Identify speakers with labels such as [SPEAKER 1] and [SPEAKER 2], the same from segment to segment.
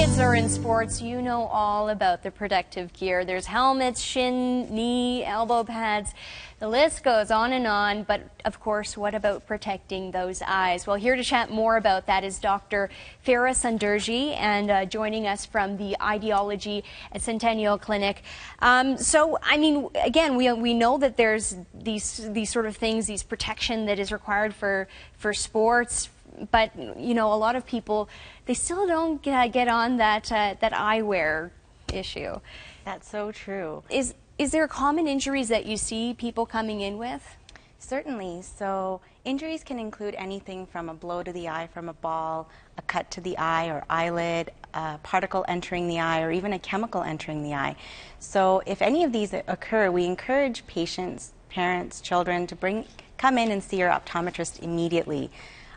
[SPEAKER 1] kids are in sports, you know all about the protective gear. There's helmets, shin, knee, elbow pads. The list goes on and on, but of course, what about protecting those eyes? Well, here to chat more about that is Dr. Farrah Sunderji, and joining us from the Eyedeology at Centennial Clinic. So, I mean, again, we know that there's these sort of things, these protection that is required for sports, but you know, a lot of people, they still don't get on that eyewear issue.
[SPEAKER 2] That's so true.
[SPEAKER 1] Is there common injuries that you see people coming in with?
[SPEAKER 2] Certainly. So injuries can include anything from a blow to the eye from a ball, a cut to the eye or eyelid, a particle entering the eye, or even a chemical entering the eye. So if any of these occur, we encourage patients, parents, children to come in and see your optometrist immediately.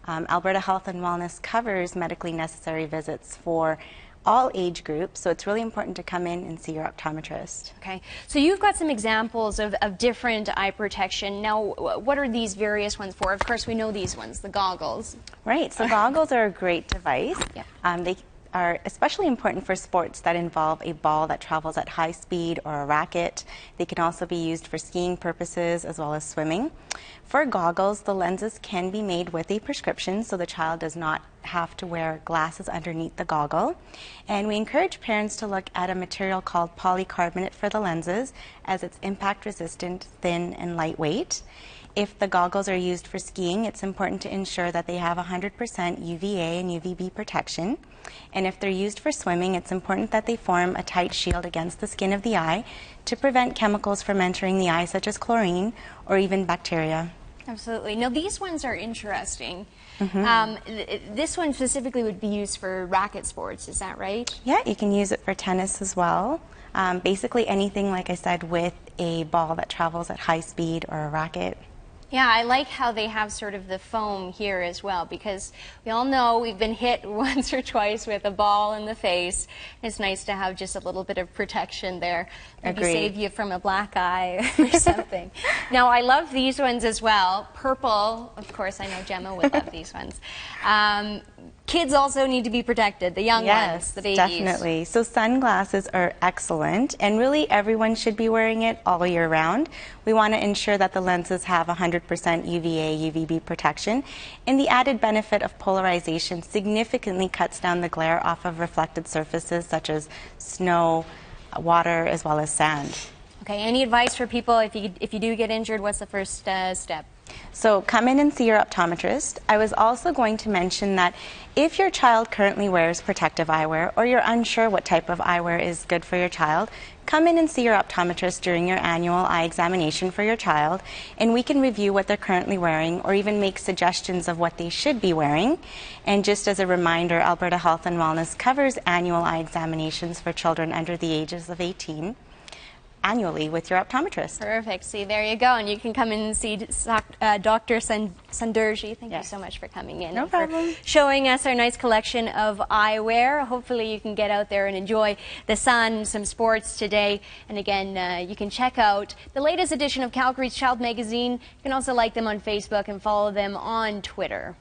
[SPEAKER 2] Alberta Health and Wellness covers medically necessary visits for all age groups, so it's really important to come in and see your optometrist.
[SPEAKER 1] Okay, so you've got some examples of different eye protection. Now, what are these various ones for? Of course, we know these ones, the goggles.
[SPEAKER 2] Right, so goggles are a great device.
[SPEAKER 1] Yep.
[SPEAKER 2] They are especially important for sports that involve a ball that travels at high speed or a racket. They can also be used for skiing purposes as well as swimming. For goggles, the lenses can be made with a prescription, so the child does not have to wear glasses underneath the goggle. And we encourage parents to look at a material called polycarbonate for the lenses, as it's impact resistant, thin, and lightweight. If the goggles are used for skiing, it's important to ensure that they have 100% UVA and UVB protection. And if they're used for swimming, it's important that they form a tight shield against the skin of the eye to prevent chemicals from entering the eye, such as chlorine or even bacteria.
[SPEAKER 1] Absolutely. Now, these ones are interesting. This one specifically would be used for racket sports, is that right?
[SPEAKER 2] Yeah, you can use it for tennis as well. Basically anything, like I said, with a ball that travels at high speed or a racket.
[SPEAKER 1] Yeah, I like how they have sort of the foam here as well, because we all know we've been hit once or twice with a ball in the face. It's nice to have just a little bit of protection there. Maybe
[SPEAKER 2] Agreed.
[SPEAKER 1] Save you from a black eye or something. Now, I love these ones as well. Purple, of course, I know Gemma would love these ones. Kids also need to be protected, the young ones, the babies.
[SPEAKER 2] Definitely. So sunglasses are excellent, and really everyone should be wearing it all year round. We want to ensure that the lenses have 100% UVA, UVB protection, and the added benefit of polarization significantly cuts down the glare off of reflected surfaces such as snow, water, as well as sand.
[SPEAKER 1] Okay, any advice for people if you do get injured? What's the first step?
[SPEAKER 2] So come in and see your optometrist. I was also going to mention that if your child currently wears protective eyewear, or you're unsure what type of eyewear is good for your child, come in and see your optometrist during your annual eye examination for your child, and we can review what they're currently wearing or even make suggestions of what they should be wearing. And just as a reminder, Alberta Health and Wellness covers annual eye examinations for children under the ages of 18. Annually with your optometrist.
[SPEAKER 1] Perfect. See, there you go. And you can come in and see Dr. Sunderji. Thank you so much for coming in.
[SPEAKER 2] No problem.
[SPEAKER 1] For showing us our nice collection of eyewear. Hopefully you can get out there and enjoy the sun, some sports today. And again, you can check out the latest edition of Calgary's Child Magazine. You can also like them on Facebook and follow them on Twitter.